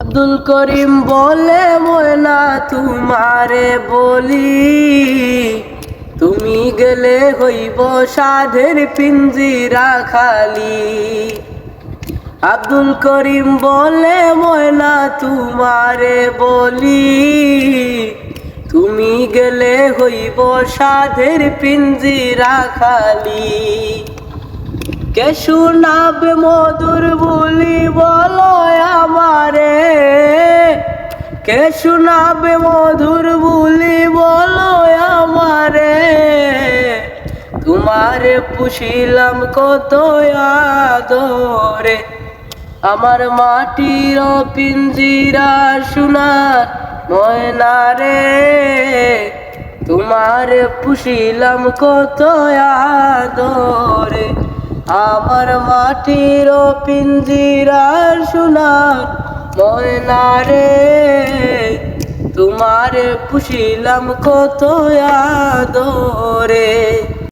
আব্দুল করিম বলে ময়না তোমারে বলি, তুমি গেলে হইব সাধের পিঞ্জিরা খালি। আব্দুল করিম বলে ময়না তোমারে বলি, তুমি গেলে হইব সাধের পিঞ্জিরা খালি। কে শোনাবে মধুর বুলি বলো আমারে, কে শোনাবে মধুর বুলি বলো আমারে। তোমারে পুষিলাম কত আদরে, আমার মাটির পিঞ্জিরা সোনার ময়না রে। তোমারে পুষিলাম কত আদরে, আমার মাটির পিঞ্জিরা সোনার ময়না রে। তোমারে পুষিলাম কত আদরে।